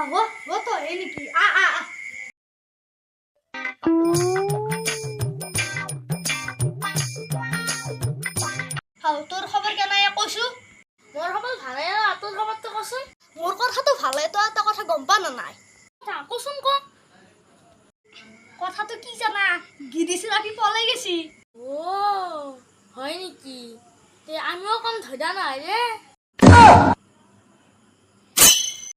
হব তো এই নেকি তোৰ খবৰ কেন কৈছো মোৰ খবৰ ভালে তোৰ খবৰটো কচোন মোৰ কথাটো ভালে তো এটা কথা গম পা না নাই কচোন ক কথাটো কি জানা গিৰিছি ৰাতি পলাই গেছি হয় নেকি তে আমিও কম ধৈৰ্য্য নাই ৰে